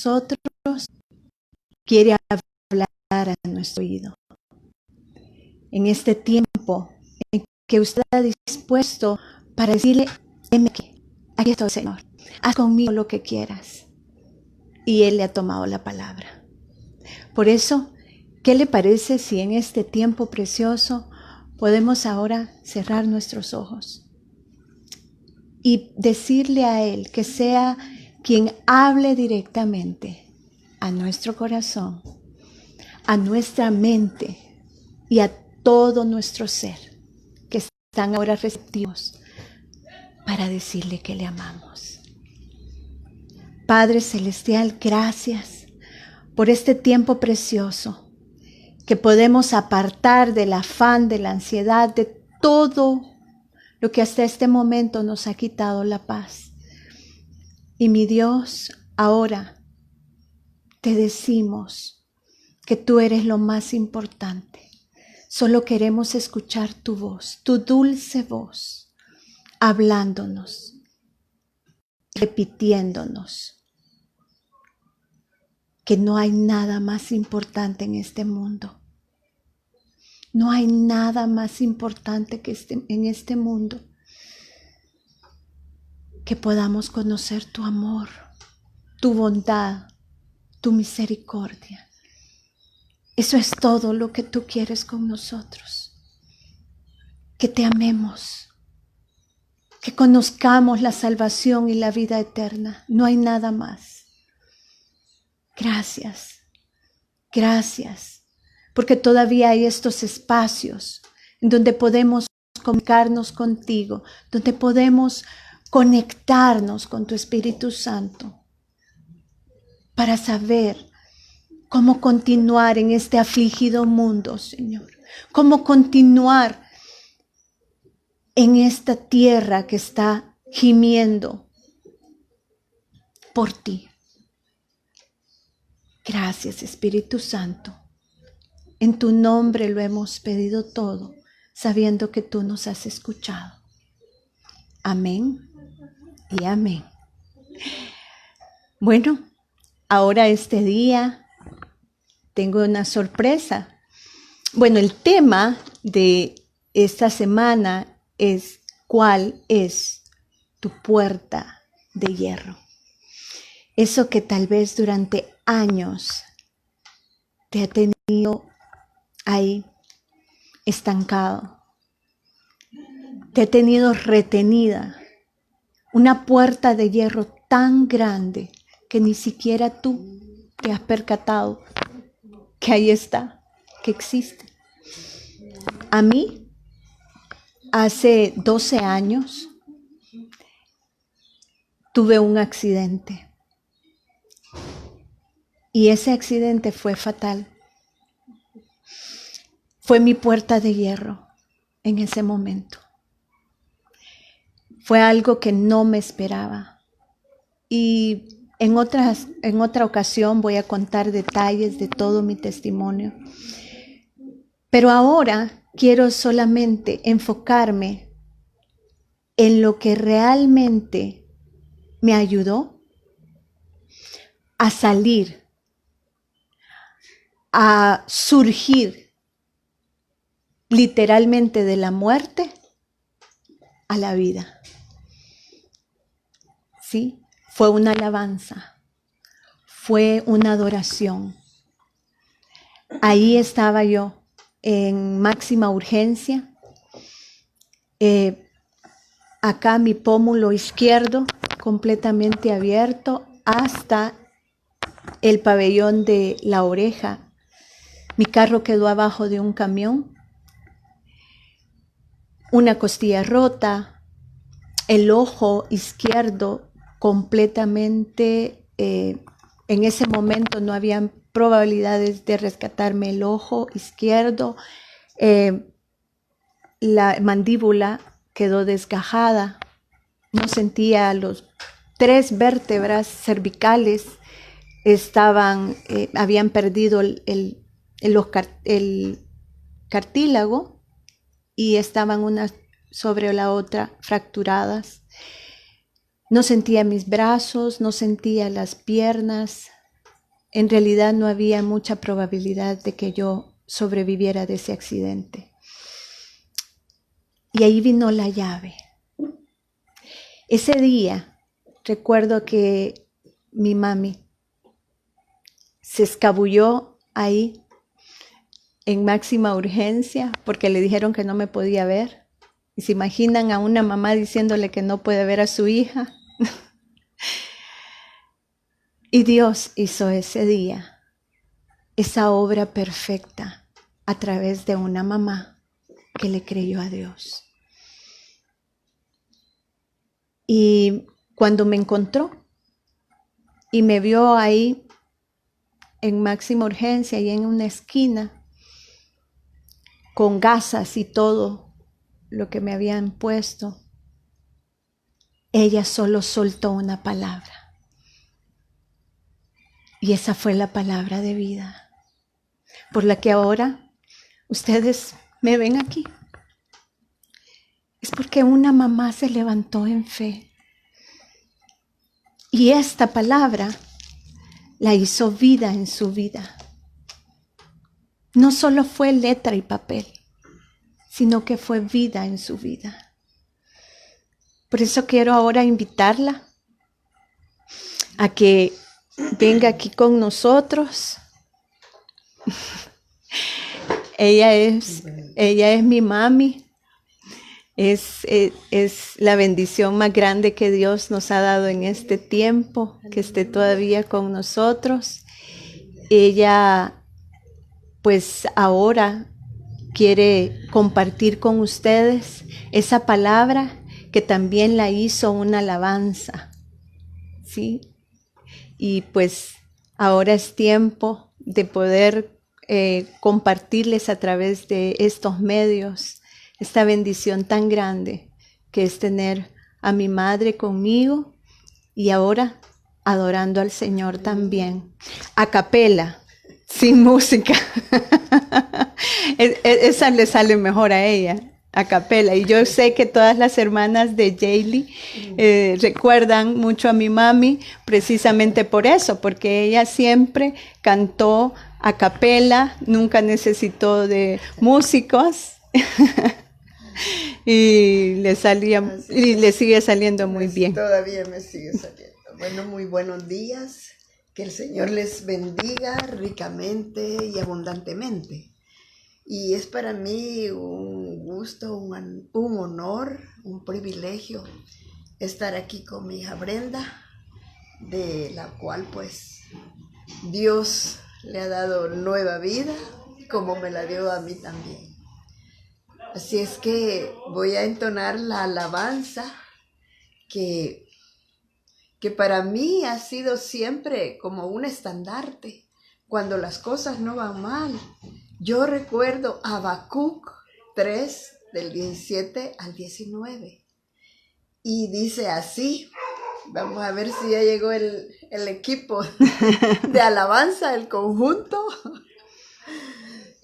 nosotros, quiere hablar a nuestro oído. En este tiempo en que usted está dispuesto para decirle, aquí estoy, Señor, haz conmigo lo que quieras. Y Él le ha tomado la palabra. Por eso, ¿qué le parece si en este tiempo precioso podemos ahora cerrar nuestros ojos y decirle a Él que sea quien hable directamente a nuestro corazón, a nuestra mente y a todo nuestro ser, que están ahora receptivos para decirle que le amamos? Padre Celestial, gracias por este tiempo precioso que podemos apartar del afán, de la ansiedad, de todo lo que hasta este momento nos ha quitado la paz. Y mi Dios, ahora te decimos que tú eres lo más importante. Solo queremos escuchar tu voz, tu dulce voz, hablándonos, repitiéndonos que no hay nada más importante en este mundo. No hay nada más importante que en este mundo que podamos conocer tu amor, tu bondad, tu misericordia. Eso es todo lo que tú quieres con nosotros. Que te amemos, que conozcamos la salvación y la vida eterna. No hay nada más. Gracias, gracias, porque todavía hay estos espacios en donde podemos comunicarnos contigo, donde podemos conectarnos con tu Espíritu Santo para saber cómo continuar en este afligido mundo, Señor. Cómo continuar en esta tierra que está gimiendo por ti. Gracias, Espíritu Santo. En tu nombre lo hemos pedido todo, sabiendo que tú nos has escuchado. Amén y amén. Bueno, ahora este día tengo una sorpresa. Bueno, el tema de esta semana es ¿cuál es tu puerta de hierro? Eso que tal vez durante años te ha tenido ahí estancado, te ha tenido retenida. Una puerta de hierro tan grande que ni siquiera tú te has percatado que ahí está, que existe. A mí, hace 12 años, tuve un accidente. Y ese accidente fue fatal. Fue mi puerta de hierro en ese momento. Fue algo que no me esperaba. Y en otra ocasión voy a contar detalles de todo mi testimonio. Pero ahora quiero solamente enfocarme en lo que realmente me ayudó a salir, a surgir literalmente de la muerte a la vida. ¿Sí? Fue una alabanza, fue una adoración. Ahí estaba yo en máxima urgencia. Acá mi pómulo izquierdo completamente abierto hasta el pabellón de la oreja. Mi carro quedó abajo de un camión. Una costilla rota, el ojo izquierdo completamente, en ese momento no habían probabilidades de rescatarme el ojo izquierdo, la mandíbula quedó desgajada, no sentía los 3 vértebras cervicales, habían perdido el cartílago y estaban una sobre la otra fracturadas. No sentía mis brazos, no sentía las piernas, en realidad no había mucha probabilidad de que yo sobreviviera de ese accidente. Y ahí vino la llave. Ese día recuerdo que mi mami se escabulló ahí en máxima urgencia porque le dijeron que no me podía ver. Y se imaginan a una mamá diciéndole que no puede ver a su hija. Y Dios hizo ese día esa obra perfecta a través de una mamá que le creyó a Dios. Y cuando me encontró y me vio ahí en máxima urgencia y en una esquina con gasas y todo lo que me habían puesto, ella solo soltó una palabra. Y esa fue la palabra de vida, por la que ahora ustedes me ven aquí. Es porque una mamá se levantó en fe. Y esta palabra la hizo vida en su vida. No solo fue letra y papel, sino que fue vida en su vida. Por eso quiero ahora invitarla a que venga aquí con nosotros. Ella es mi mami. Es la bendición más grande que Dios nos ha dado en este tiempo, que esté todavía con nosotros. Ella, pues ahora quiere compartir con ustedes esa palabra que también la hizo una alabanza, ¿sí? Y pues ahora es tiempo de poder compartirles a través de estos medios esta bendición tan grande que es tener a mi madre conmigo y ahora adorando al Señor también, a capela, sin música. Esa le sale mejor a ella, a capela. Y yo sé que todas las hermanas de Jaylee recuerdan mucho a mi mami precisamente por eso, porque ella siempre cantó a capela, nunca necesitó de músicos. Y le sigue saliendo muy bien. Todavía me sigue saliendo. Bueno, muy buenos días. Que el Señor les bendiga ricamente y abundantemente. Y es para mí un gusto, un honor, un privilegio estar aquí con mi hija Brenda, de la cual pues Dios le ha dado nueva vida, como me la dio a mí también. Así es que voy a entonar la alabanza que para mí ha sido siempre como un estandarte cuando las cosas no van mal. Yo recuerdo Habacuc 3, del 17 al 19. Y dice así, vamos a ver si ya llegó el equipo de alabanza, el conjunto.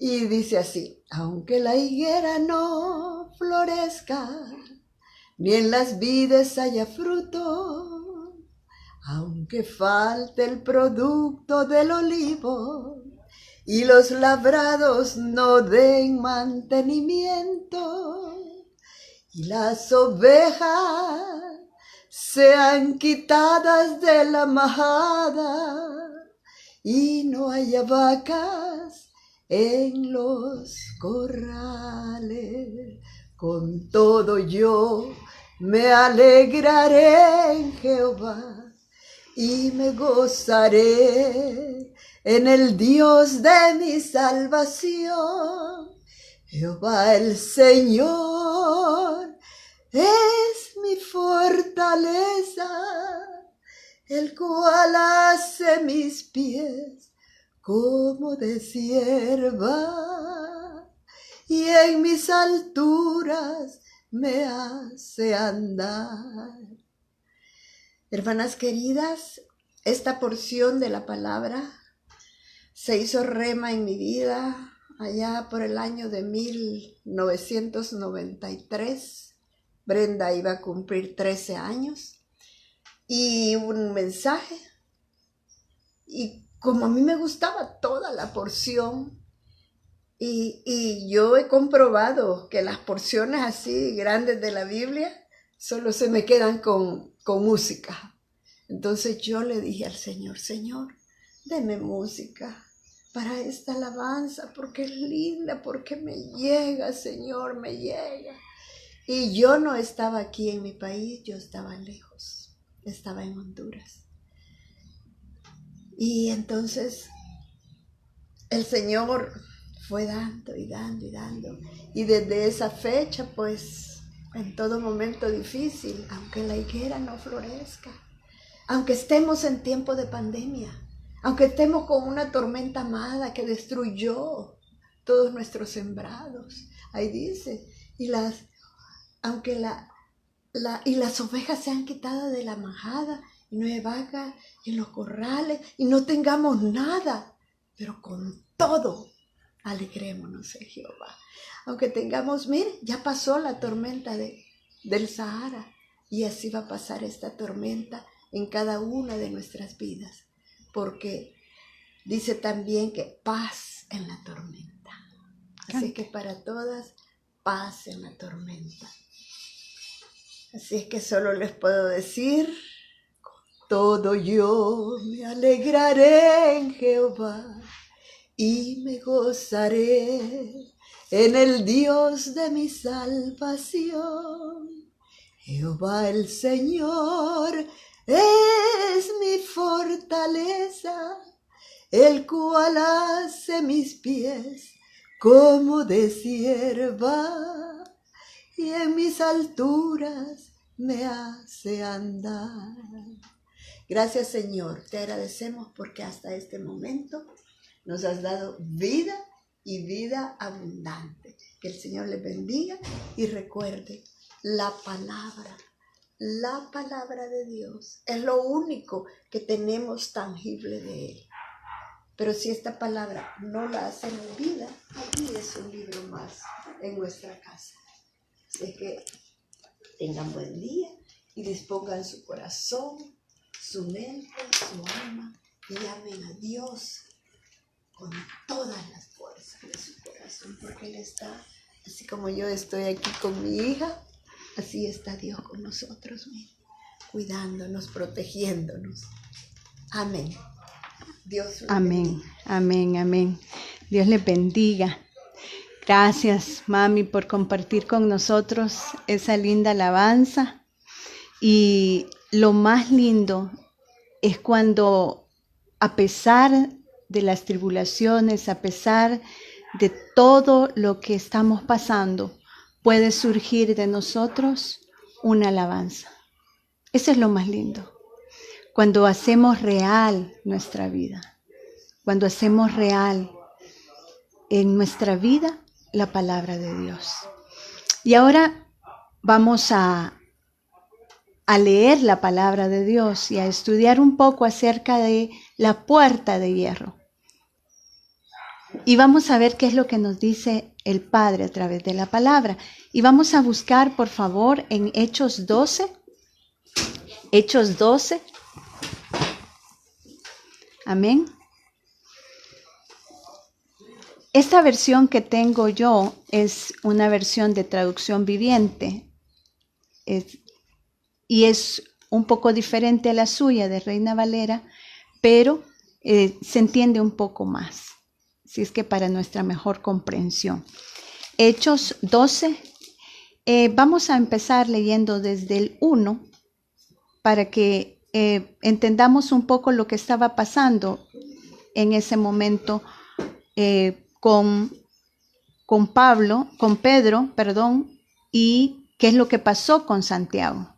Y dice así: aunque la higuera no florezca, ni en las vides haya fruto, aunque falte el producto del olivo, y los labrados no den mantenimiento, y las ovejas sean quitadas de la majada, y no haya vacas en los corrales, con todo yo me alegraré en Jehová y me gozaré en el Dios de mi salvación. Jehová el Señor es mi fortaleza, el cual hace mis pies como de cierva, y en mis alturas me hace andar. Hermanas queridas, esta porción de la palabra se hizo rema en mi vida allá por el año de 1993. Brenda iba a cumplir 13 años y un mensaje. Y como a mí me gustaba toda la porción, y yo he comprobado que las porciones así grandes de la Biblia solo se me quedan con música. Entonces yo le dije al Señor, Señor, deme música para esta alabanza, porque es linda, porque me llega, Señor, me llega. Y yo no estaba aquí en mi país, yo estaba lejos, estaba en Honduras. Y entonces el Señor fue dando y dando y dando. Y desde esa fecha, pues, en todo momento difícil, aunque la higuera no florezca, aunque estemos en tiempo de pandemia, aunque estemos con una tormenta amada que destruyó todos nuestros sembrados, ahí dice, y las ovejas sean quitadas de la majada, y no hay vaca en los corrales, y no tengamos nada, pero con todo alegrémonos en Jehová. Aunque tengamos, mire, ya pasó la tormenta del Sahara, y así va a pasar esta tormenta en cada una de nuestras vidas, porque dice también que paz en la tormenta. Así que para todas, paz en la tormenta. Así es que solo les puedo decir, con todo yo me alegraré en Jehová y me gozaré en el Dios de mi salvación. Jehová el Señor es mi fortaleza, el cual hace mis pies como de cierva, y en mis alturas me hace andar. Gracias, Señor, te agradecemos porque hasta este momento nos has dado vida y vida abundante. Que el Señor les bendiga y recuerde, la palabra de Dios es lo único que tenemos tangible de Él. Pero si esta palabra no la hacemos vida, aquí es un libro más en nuestra casa. Así que tengan buen día y dispongan su corazón, su mente, su alma y amen a Dios con todas las fuerzas de su corazón, porque Él está, así como yo estoy aquí con mi hija, así está Dios con nosotros mismos, cuidándonos, protegiéndonos. Amén. Dios los bendiga. Amén, amén. Dios les bendiga. Gracias, mami, por compartir con nosotros esa linda alabanza. Y lo más lindo es cuando, a pesar de las tribulaciones, a pesar de todo lo que estamos pasando, puede surgir de nosotros una alabanza. Eso es lo más lindo. Cuando hacemos real nuestra vida, cuando hacemos real en nuestra vida la palabra de Dios. Y ahora vamos a leer la palabra de Dios y a estudiar un poco acerca de la puerta de hierro. Y vamos a ver qué es lo que nos dice el Padre a través de la palabra. Y vamos a buscar, por favor, en Hechos 12. Hechos 12. Amén. Esta versión que tengo yo es una versión de traducción viviente. Y es un poco diferente a la suya de Reina Valera, pero se entiende un poco más. Así es que para nuestra mejor comprensión. Hechos 12, vamos a empezar leyendo desde el 1 para que entendamos un poco lo que estaba pasando en ese momento con Pedro, y qué es lo que pasó con Santiago.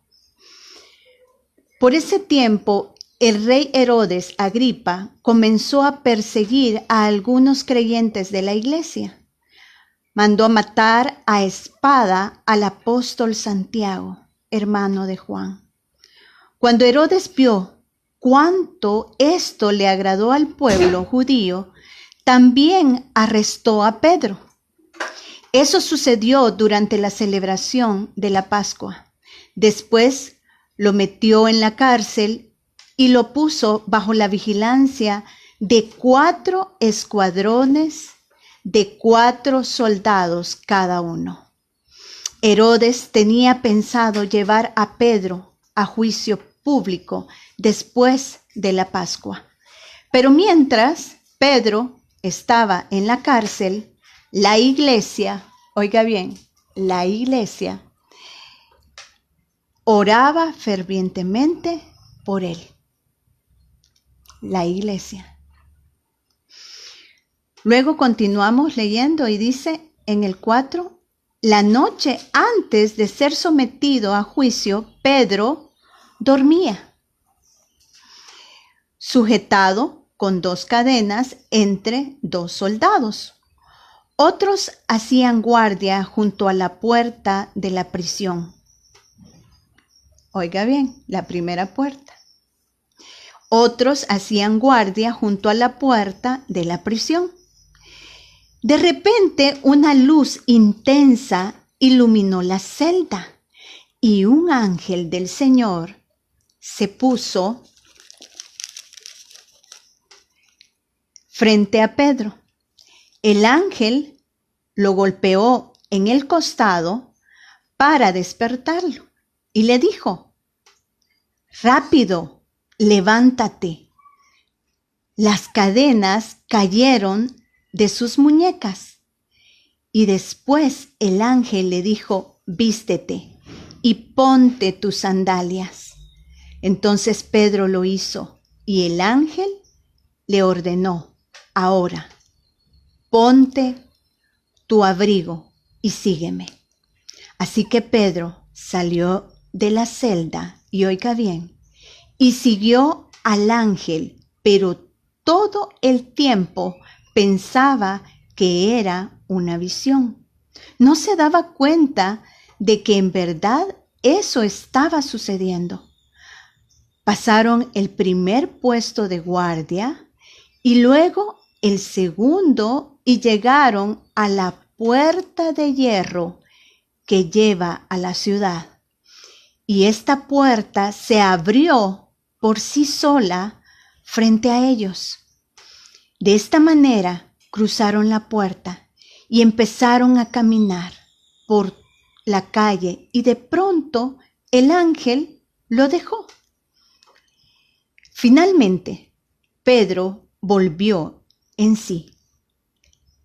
Por ese tiempo, el rey Herodes Agripa comenzó a perseguir a algunos creyentes de la iglesia. Mandó matar a espada al apóstol Santiago, hermano de Juan. Cuando Herodes vio cuánto esto le agradó al pueblo judío, también arrestó a Pedro. Eso sucedió durante la celebración de la Pascua. Después lo metió en la cárcel y lo puso bajo la vigilancia de 4 escuadrones de 4 soldados cada uno. Herodes tenía pensado llevar a Pedro a juicio público después de la Pascua. Pero mientras Pedro estaba en la cárcel, la iglesia, oiga bien, la iglesia oraba fervientemente por él. La iglesia. Luego continuamos leyendo y dice en el 4, la noche antes de ser sometido a juicio, Pedro dormía, sujetado con 2 cadenas entre 2 soldados. Otros hacían guardia junto a la puerta de la prisión. Oiga bien, la primera puerta. Otros hacían guardia junto a la puerta de la prisión. De repente, una luz intensa iluminó la celda y un ángel del Señor se puso frente a Pedro. El ángel lo golpeó en el costado para despertarlo y le dijo, rápido, levántate. Las cadenas cayeron de sus muñecas. Y después el ángel le dijo, vístete y ponte tus sandalias. Entonces Pedro lo hizo y el ángel le ordenó, ahora, ponte tu abrigo y sígueme. Así que Pedro salió de la celda, y oiga bien, y siguió al ángel, pero todo el tiempo pensaba que era una visión. No se daba cuenta de que en verdad eso estaba sucediendo. Pasaron el primer puesto de guardia y luego el segundo y llegaron a la puerta de hierro que lleva a la ciudad. Y esta puerta se abrió por sí sola frente a ellos. De esta manera cruzaron la puerta y empezaron a caminar por la calle y de pronto el ángel lo dejó. Finalmente, Pedro volvió en sí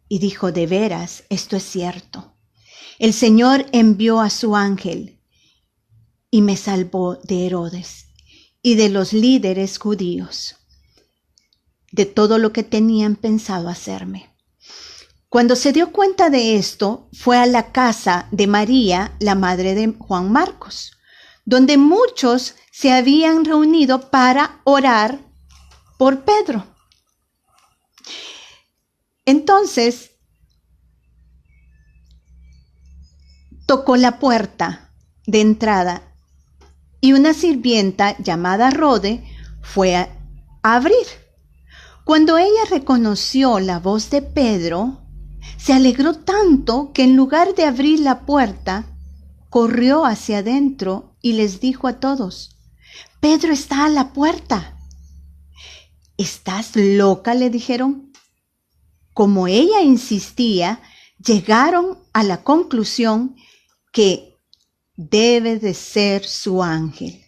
y dijo, de veras, esto es cierto. El Señor envió a su ángel y me salvó de Herodes y de los líderes judíos, de todo lo que tenían pensado hacerme. Cuando se dio cuenta de esto, fue a la casa de María, la madre de Juan Marcos, donde muchos se habían reunido para orar por Pedro. Entonces, tocó la puerta de entrada y una sirvienta llamada Rode fue a abrir. Cuando ella reconoció la voz de Pedro, se alegró tanto que en lugar de abrir la puerta, corrió hacia adentro y les dijo a todos, Pedro está a la puerta. ¿Estás loca?, le dijeron. Como ella insistía, llegaron a la conclusión que debe de ser su ángel.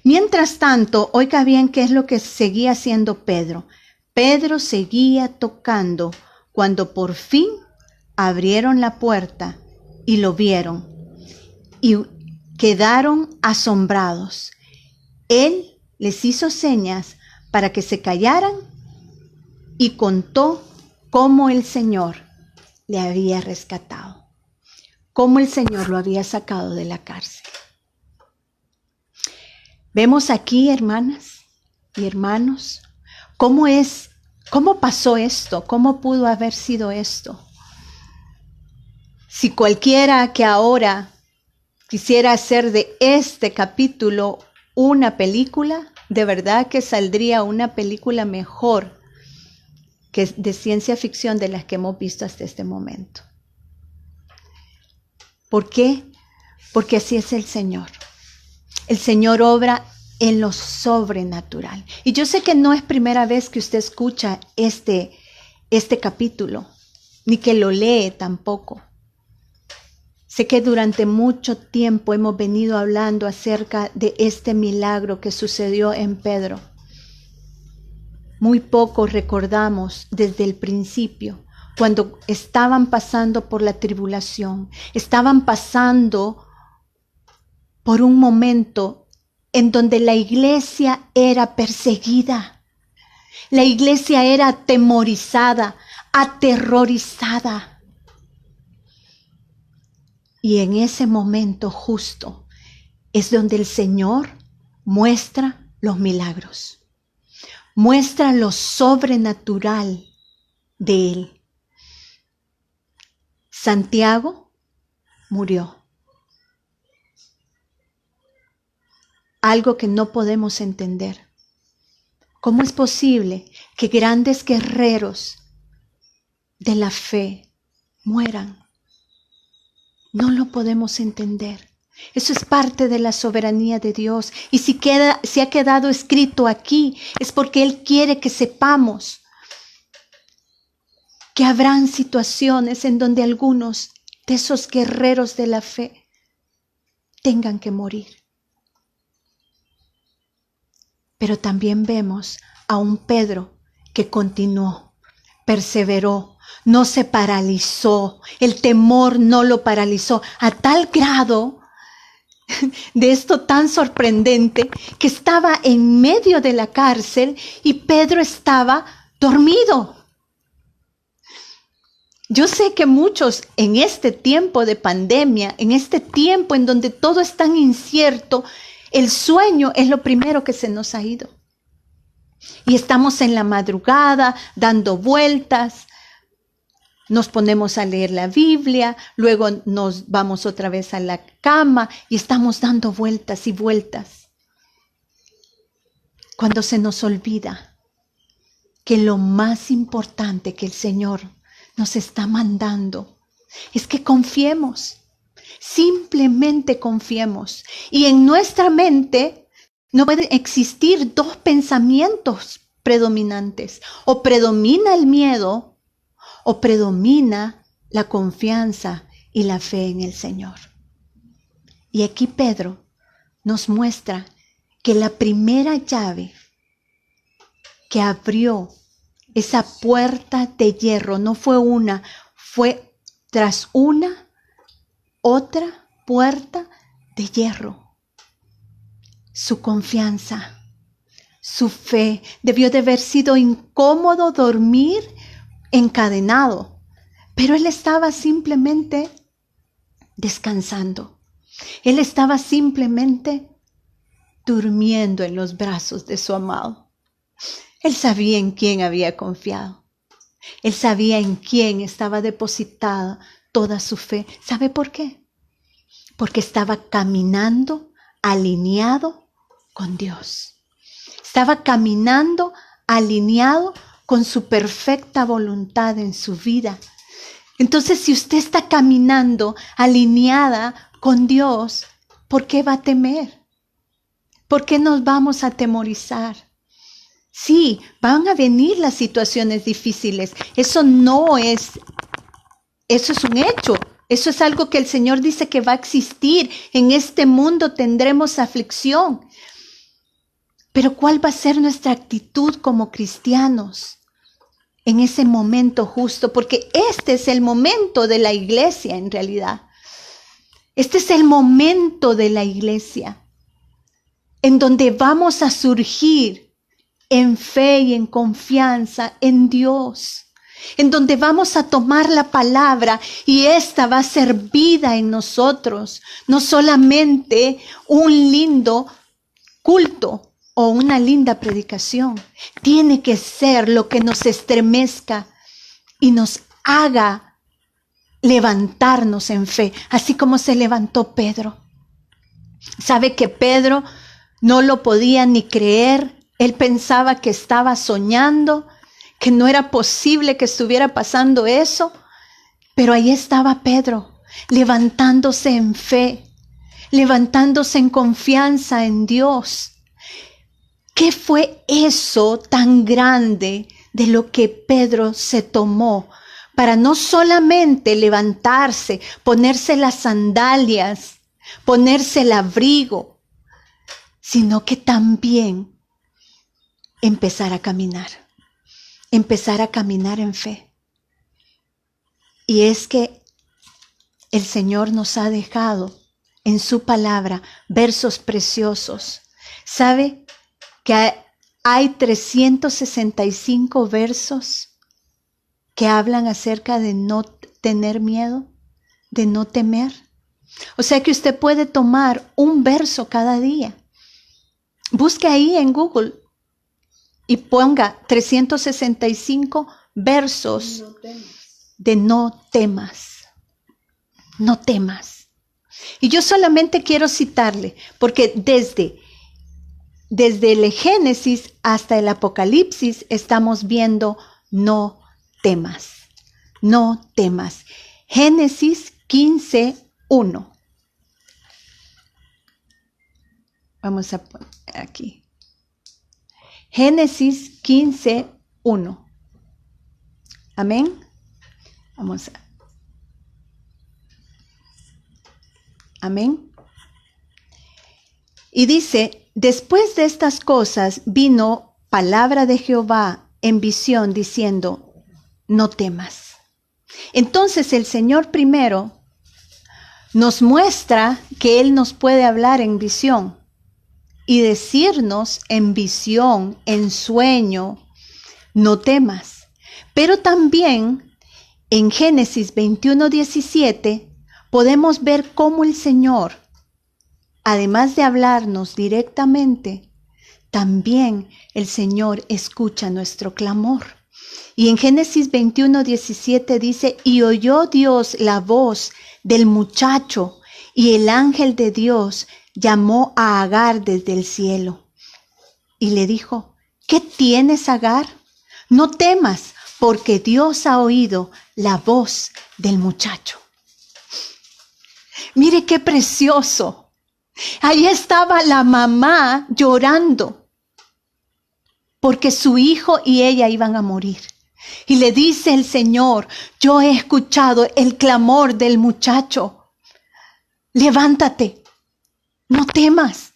Mientras tanto, oiga bien qué es lo que seguía haciendo Pedro. Pedro seguía tocando cuando por fin abrieron la puerta y lo vieron y quedaron asombrados. Él les hizo señas para que se callaran y contó cómo el Señor le había rescatado, cómo el Señor lo había sacado de la cárcel. Vemos aquí, hermanas y hermanos, cómo pasó esto, cómo pudo haber sido esto. Si cualquiera que ahora quisiera hacer de este capítulo una película, de verdad que saldría una película mejor que de ciencia ficción de las que hemos visto hasta este momento. ¿Por qué? Porque así es el Señor. El Señor obra en lo sobrenatural. Y yo sé que no es primera vez que usted escucha este capítulo, ni que lo lee tampoco. Sé que durante mucho tiempo hemos venido hablando acerca de este milagro que sucedió en Pedro. Muy poco recordamos desde el principio, cuando estaban pasando por la tribulación, estaban pasando por un momento en donde la iglesia era perseguida, la iglesia era atemorizada, aterrorizada. Y en ese momento justo es donde el Señor muestra los milagros, muestra lo sobrenatural de Él. Santiago murió. Algo que no podemos entender. ¿Cómo es posible que grandes guerreros de la fe mueran? No lo podemos entender. Eso es parte de la soberanía de Dios. Y si ha quedado escrito aquí, es porque Él quiere que sepamos que habrán situaciones en donde algunos de esos guerreros de la fe tengan que morir. Pero también vemos a un Pedro que continuó, perseveró, no se paralizó, el temor no lo paralizó, a tal grado de esto tan sorprendente que estaba en medio de la cárcel y Pedro estaba dormido. Yo sé que muchos en este tiempo de pandemia, en este tiempo en donde todo es tan incierto, el sueño es lo primero que se nos ha ido. Y estamos en la madrugada dando vueltas, nos ponemos a leer la Biblia, luego nos vamos otra vez a la cama y estamos dando vueltas y vueltas. Cuando se nos olvida que lo más importante que el Señor nos está mandando es que confiemos, simplemente confiemos. Y en nuestra mente no pueden existir dos pensamientos predominantes. O predomina el miedo o predomina la confianza y la fe en el Señor. Y aquí Pedro nos muestra que la primera llave que abrió esa puerta de hierro no fue una, fue tras una, otra puerta de hierro. Su confianza, su fe. Debió de haber sido incómodo dormir encadenado, pero él estaba simplemente descansando. Él estaba simplemente durmiendo en los brazos de su amado. Él sabía en quién había confiado. Él sabía en quién estaba depositada toda su fe. ¿Sabe por qué? Porque estaba caminando alineado con Dios. Estaba caminando alineado con su perfecta voluntad en su vida. Entonces, si usted está caminando alineada con Dios, ¿por qué va a temer? ¿Por qué nos vamos a atemorizar? Sí, van a venir las situaciones difíciles. Eso es un hecho. Eso es algo que el Señor dice que va a existir. En este mundo tendremos aflicción. Pero ¿cuál va a ser nuestra actitud como cristianos en ese momento justo? Porque este es el momento de la iglesia en realidad. Este es el momento de la iglesia en donde vamos a surgir en fe y en confianza en Dios, en donde vamos a tomar la palabra y esta va a ser vida en nosotros, no solamente un lindo culto o una linda predicación. Tiene que ser lo que nos estremezca y nos haga levantarnos en fe, así como se levantó Pedro. ¿Sabe que Pedro no lo podía ni creer? Él pensaba que estaba soñando, que no era posible que estuviera pasando eso. Pero ahí estaba Pedro, levantándose en fe, levantándose en confianza en Dios. ¿Qué fue eso tan grande de lo que Pedro se tomó para no solamente levantarse, ponerse las sandalias, ponerse el abrigo, sino que también empezar a caminar en fe? Y es que el Señor nos ha dejado en su palabra versos preciosos. ¿Sabe que hay 365 versos que hablan acerca de no tener miedo, de no temer? O sea que usted puede tomar un verso cada día. Busque ahí en Google y ponga 365 versos de no temas. No temas. Y yo solamente quiero citarle, porque desde el Génesis hasta el Apocalipsis estamos viendo no temas. No temas. Génesis 15:1. Vamos a poner aquí. Génesis 15:1. Amén. Vamos a. Amén. Y dice, después de estas cosas vino palabra de Jehová en visión diciendo, no temas. Entonces el Señor primero nos muestra que Él nos puede hablar en visión y decirnos en visión, en sueño, no temas. Pero también en Génesis 21:17 podemos ver cómo el Señor, además de hablarnos directamente, también el Señor escucha nuestro clamor. Y en Génesis 21:17 dice, y oyó Dios la voz del muchacho, y el ángel de Dios llamó a Agar desde el cielo. Y le dijo, ¿qué tienes, Agar? No temas, porque Dios ha oído la voz del muchacho. Mire qué precioso. Ahí estaba la mamá llorando porque su hijo y ella iban a morir. Y le dice el Señor, yo he escuchado el clamor del muchacho. Levántate, no temas.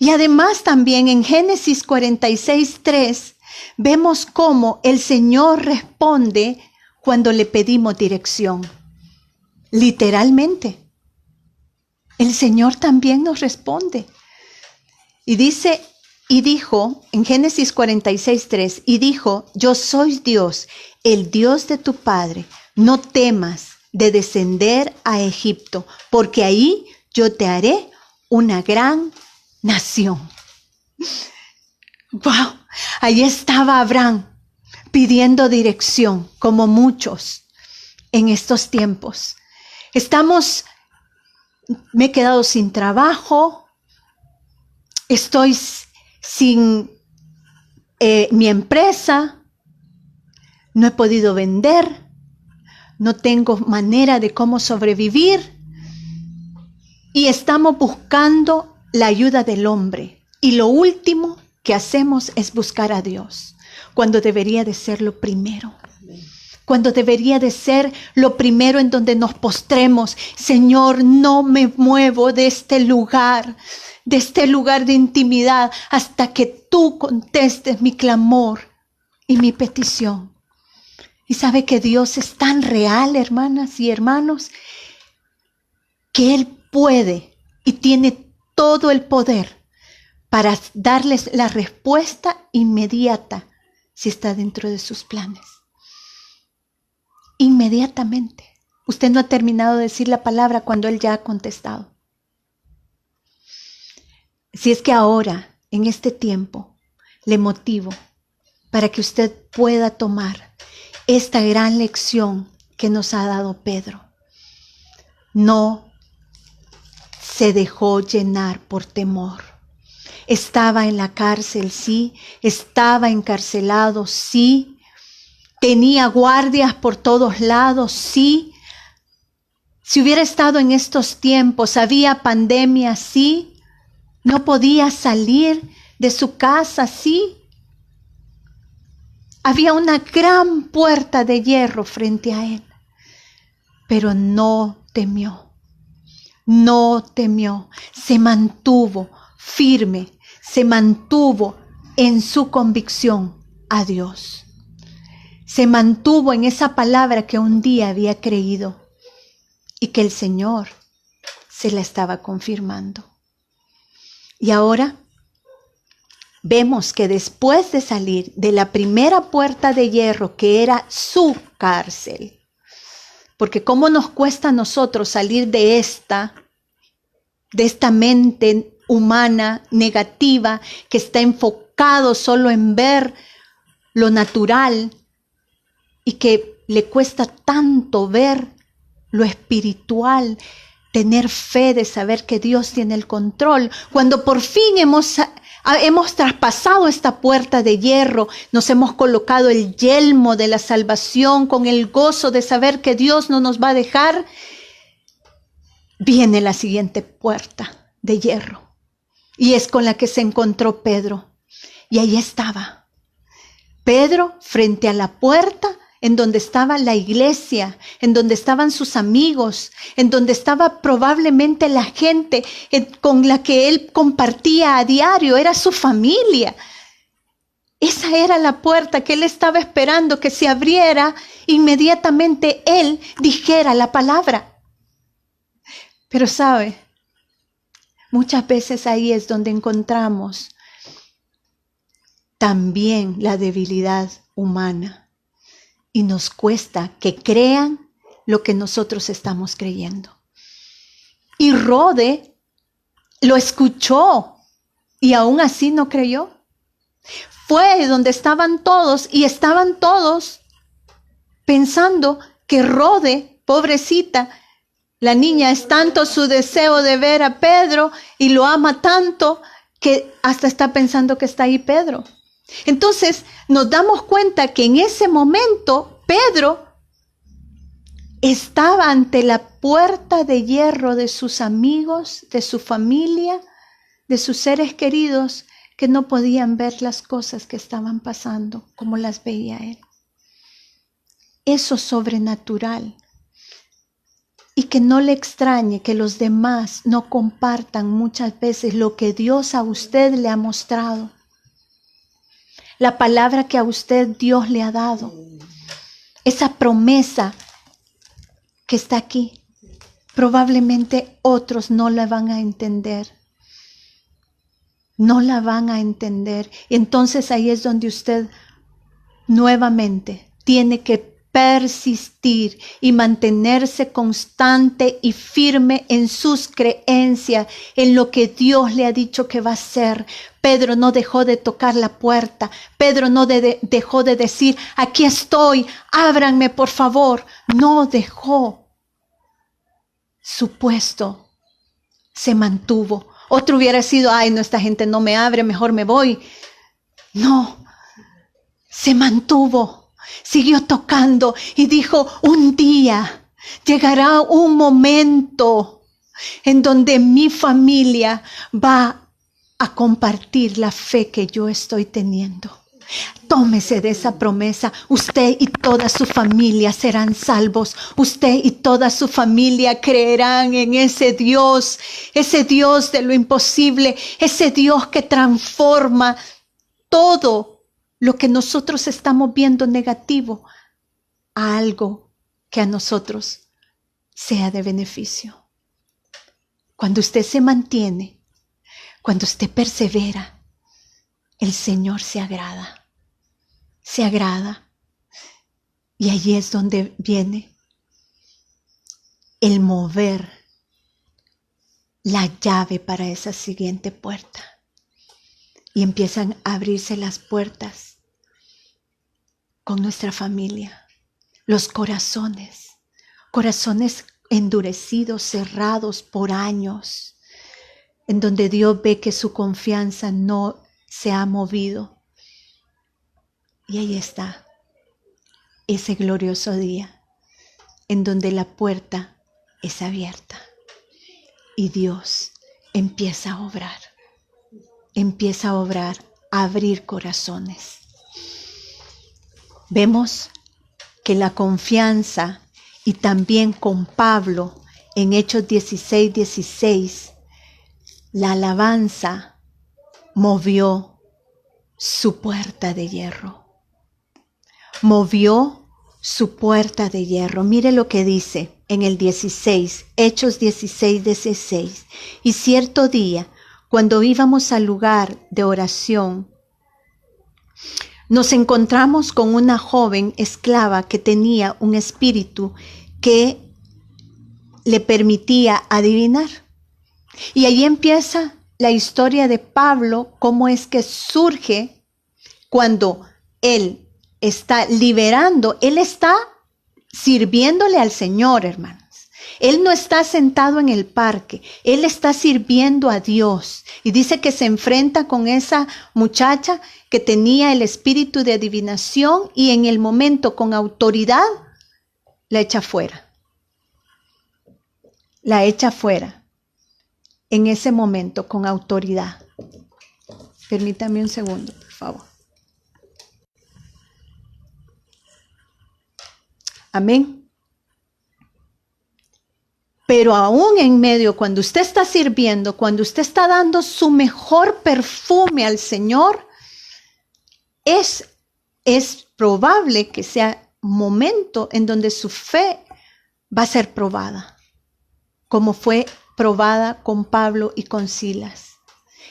Y además también en Génesis 46:3 vemos cómo el Señor responde cuando le pedimos dirección. Literalmente, el Señor también nos responde. Y dice, y dijo, en Génesis 46:3, y dijo, yo soy Dios, el Dios de tu padre, no temas de descender a Egipto, porque ahí yo te haré una gran nación. ¡Wow! Ahí estaba Abraham pidiendo dirección, como muchos en estos tiempos. Me he quedado sin trabajo, estoy sin mi empresa, no he podido vender, no tengo manera de cómo sobrevivir y estamos buscando la ayuda del hombre. Y lo último que hacemos es buscar a Dios, cuando debería de ser lo primero. Cuando debería de ser lo primero en donde nos postremos. Señor, no me muevo de este lugar de intimidad, hasta que tú contestes mi clamor y mi petición. Y sabe que Dios es tan real, hermanas y hermanos, que Él puede y tiene todo el poder para darles la respuesta inmediata si está dentro de sus planes. Inmediatamente. Usted no ha terminado de decir la palabra cuando Él ya ha contestado. Si es que ahora, en este tiempo, le motivo para que usted pueda tomar esta gran lección que nos ha dado Pedro. No se dejó llenar por temor. Estaba en la cárcel, sí. Estaba encarcelado, sí. Tenía guardias por todos lados, sí. Si hubiera estado en estos tiempos, había pandemia, sí. No podía salir de su casa, sí. Había una gran puerta de hierro frente a él, pero no temió, se mantuvo firme, se mantuvo en su convicción a Dios. Se mantuvo en esa palabra que un día había creído y que el Señor se la estaba confirmando. Y ahora vemos que después de salir de la primera puerta de hierro, que era su cárcel, porque cómo nos cuesta a nosotros salir de esta mente humana negativa que está enfocado solo en ver lo natural y que le cuesta tanto ver lo espiritual, tener fe de saber que Dios tiene el control. Cuando por fin hemos traspasado esta puerta de hierro, nos hemos colocado el yelmo de la salvación con el gozo de saber que Dios no nos va a dejar, viene la siguiente puerta de hierro. Y es con la que se encontró Pedro. Y ahí estaba Pedro frente a la puerta en donde estaba la iglesia, en donde estaban sus amigos, en donde estaba probablemente la gente con la que él compartía a diario, era su familia. Esa era la puerta que él estaba esperando que se abriera, inmediatamente él dijera la palabra. Pero sabe, muchas veces ahí es donde encontramos también la debilidad humana. Y nos cuesta que crean lo que nosotros estamos creyendo. Y Rode lo escuchó y aún así no creyó. Fue donde estaban todos y estaban todos pensando que Rode, pobrecita, la niña, es tanto su deseo de ver a Pedro y lo ama tanto que hasta está pensando que está ahí Pedro. Entonces nos damos cuenta que en ese momento Pedro estaba ante la puerta de hierro de sus amigos, de su familia, de sus seres queridos que no podían ver las cosas que estaban pasando como las veía él. Eso sobrenatural. Y que no le extrañe que los demás no compartan muchas veces lo que Dios a usted le ha mostrado. La palabra que a usted Dios le ha dado. Esa promesa que está aquí. Probablemente otros no la van a entender. No la van a entender. Y entonces ahí es donde usted nuevamente tiene que persistir y mantenerse constante y firme en sus creencias, en lo que Dios le ha dicho que va a hacer. Pedro no dejó de tocar la puerta. Pedro no dejó de decir, aquí estoy, ábranme por favor. No dejó su puesto, se mantuvo. Otro hubiera sido, ay, no, esta gente no me abre, mejor me voy. No, se mantuvo. Siguió tocando y dijo, un día llegará un momento en donde mi familia va a compartir la fe que yo estoy teniendo. Tómese de esa promesa. Usted y toda su familia serán salvos. Usted y toda su familia creerán en ese Dios de lo imposible, ese Dios que transforma todo lo que nosotros estamos viendo negativo a algo que a nosotros sea de beneficio. Cuando usted se mantiene, cuando usted persevera, el Señor se agrada. Se agrada. Y allí es donde viene el mover la llave para esa siguiente puerta. Y empiezan a abrirse las puertas con nuestra familia, los corazones endurecidos, cerrados por años, en donde Dios ve que su confianza no se ha movido. Y ahí está ese glorioso día en donde la puerta es abierta y Dios empieza a obrar. empieza a obrar, a abrir corazones. Vemos que la confianza y también con Pablo en Hechos 16:16, la alabanza movió su puerta de hierro. Movió su puerta de hierro. Mire lo que dice en el 16, Hechos 16:16. Y cierto día, cuando íbamos al lugar de oración, nos encontramos con una joven esclava que tenía un espíritu que le permitía adivinar. Y ahí empieza la historia de Pablo, cómo es que surge cuando él está liberando, él está sirviéndole al Señor, hermanos. Él no está sentado en el parque, él está sirviendo a Dios. Y dice que se enfrenta con esa muchacha que tenía el espíritu de adivinación y en el momento con autoridad la echa fuera. La echa fuera. En ese momento con autoridad. Permítame un segundo, por favor. Amén. Pero aún en medio, cuando usted está sirviendo, cuando usted está dando su mejor perfume al Señor, es probable que sea momento en donde su fe va a ser probada, como fue probada con Pablo y con Silas.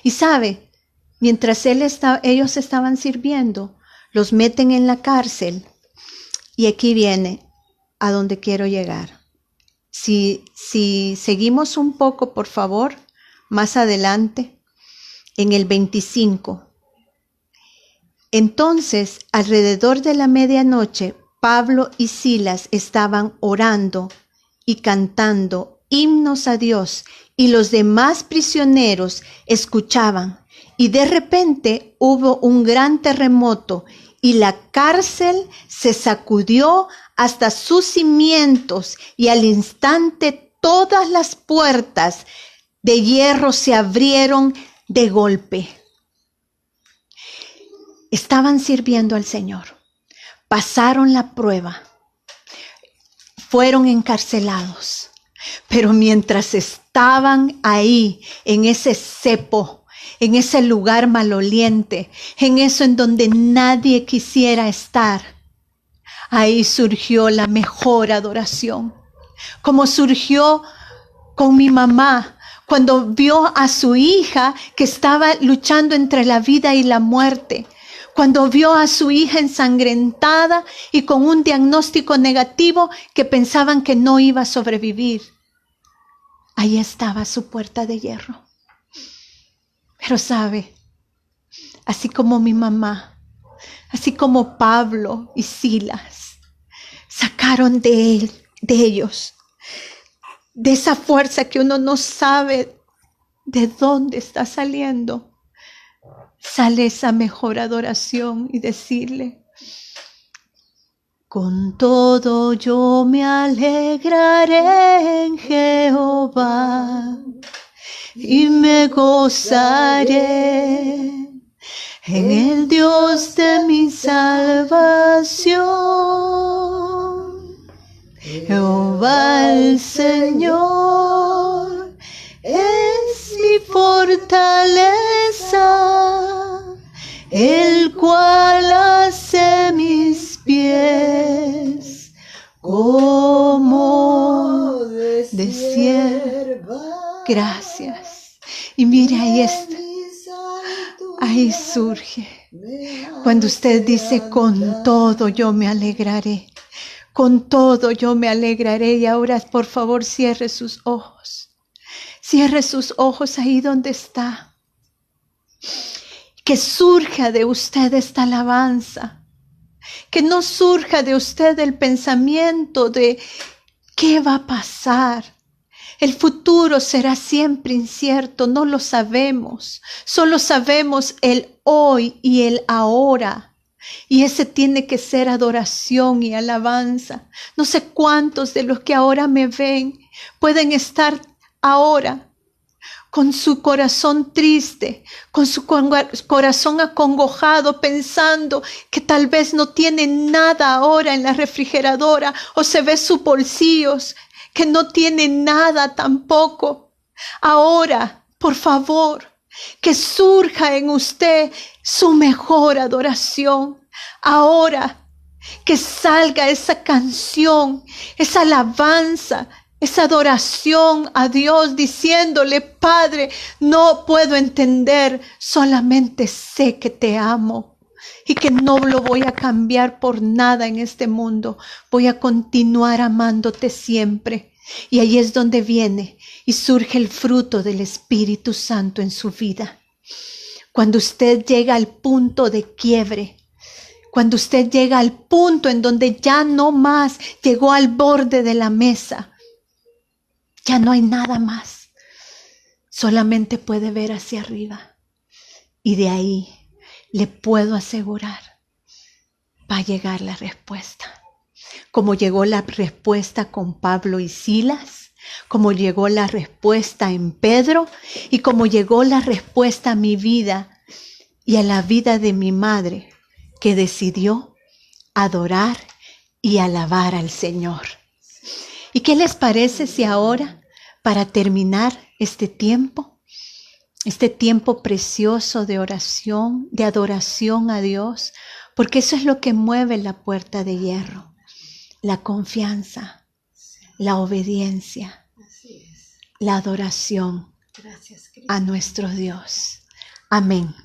Y sabe, mientras ellos estaban sirviendo, los meten en la cárcel. Y aquí viene a donde quiero llegar. Si seguimos un poco, por favor, más adelante, en el 25. Entonces, alrededor de la medianoche, Pablo y Silas estaban orando y cantando himnos a Dios, y los demás prisioneros escuchaban. Y de repente hubo un gran terremoto, y la cárcel se sacudió hasta sus cimientos, y al instante todas las puertas de hierro se abrieron de golpe. Estaban sirviendo al Señor, pasaron la prueba, fueron encarcelados, pero mientras estaban ahí, en ese cepo, en ese lugar maloliente, en eso en donde nadie quisiera estar, ahí surgió la mejor adoración, como surgió con mi mamá cuando vio a su hija que estaba luchando entre la vida y la muerte, cuando vio a su hija ensangrentada y con un diagnóstico negativo que pensaban que no iba a sobrevivir. Ahí estaba su puerta de hierro. Pero sabe, así como mi mamá, así como Pablo y Silas, sacaron de ellos, de esa fuerza que uno no sabe de dónde está saliendo, sale esa mejor adoración y decirle: con todo yo me alegraré en Jehová y me gozaré en el Dios de mi salvación. Jehová el Señor es mi fortaleza, el cual hace mis pies como de sierva. Gracias. Y mire, ahí está. Ahí surge. Cuando usted dice: con todo yo me alegraré. Con todo yo me alegraré. Y ahora, por favor, cierre sus ojos. Cierre sus ojos ahí donde está. Que surja de usted esta alabanza. Que no surja de usted el pensamiento de ¿qué va a pasar? El futuro será siempre incierto, no lo sabemos. Solo sabemos el hoy y el ahora. Y ese tiene que ser adoración y alabanza. No sé cuántos de los que ahora me ven pueden estar ahora con su corazón triste, con su corazón acongojado, pensando que tal vez no tiene nada ahora en la refrigeradora, o se ve sus bolsillos, que no tiene nada tampoco. Ahora, por favor, que surja en usted su mejor adoración. Ahora, que salga esa canción, esa alabanza, esa adoración a Dios, diciéndole: Padre, no puedo entender, solamente sé que te amo y que no lo voy a cambiar por nada en este mundo. Voy a continuar amándote siempre. Y ahí es donde viene y surge el fruto del Espíritu Santo en su vida. Cuando usted llega al punto de quiebre, cuando usted llega al punto en donde ya no más, llegó al borde de la mesa, ya no hay nada más, solamente puede ver hacia arriba. Y de ahí le puedo asegurar, va a llegar la respuesta. Como llegó la respuesta con Pablo y Silas, como llegó la respuesta en Pedro, y como llegó la respuesta a mi vida y a la vida de mi madre, que decidió adorar y alabar al Señor. ¿Y qué les parece si ahora, para terminar este tiempo precioso de oración, de adoración a Dios, porque eso es lo que mueve la puerta de hierro, la confianza, la obediencia, la adoración a nuestro Dios? Amén,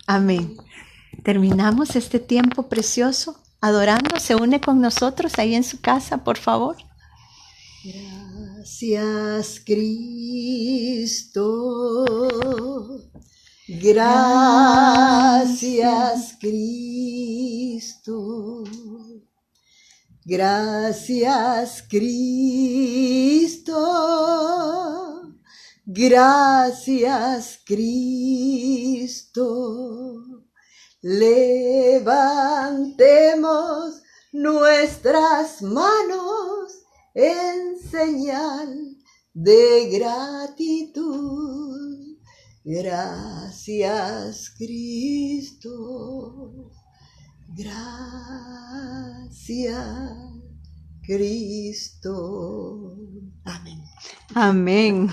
amén. Terminamos este tiempo precioso adorando. Se une con nosotros ahí en su casa, por favor. Gracias, Cristo. Gracias, Cristo. Gracias, Cristo. Gracias, Cristo. Levantemos nuestras manos en señal de gratitud. Gracias, Cristo. Gracias, Cristo. Amén. Amén.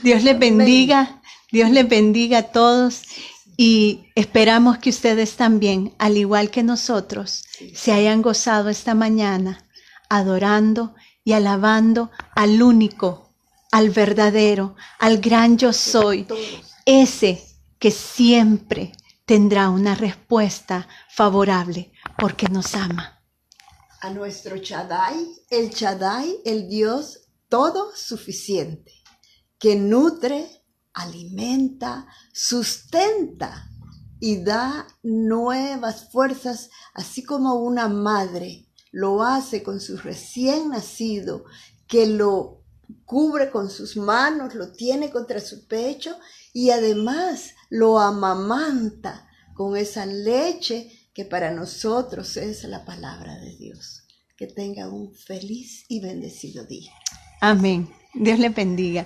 Dios les bendiga. Dios les bendiga a todos. Y esperamos que ustedes también, al igual que nosotros, se hayan gozado esta mañana adorando y alabando al único, al verdadero, al gran yo soy, ese que siempre tendrá una respuesta favorable porque nos ama. A nuestro Shaddai, el Dios todo suficiente, que nutre, alimenta, sustenta y da nuevas fuerzas, así como una madre lo hace con su recién nacido, que lo cubre con sus manos, lo tiene contra su pecho y además lo amamanta con esa leche que para nosotros es la palabra de Dios. Que tenga un feliz y bendecido día. Amén. Dios les bendiga.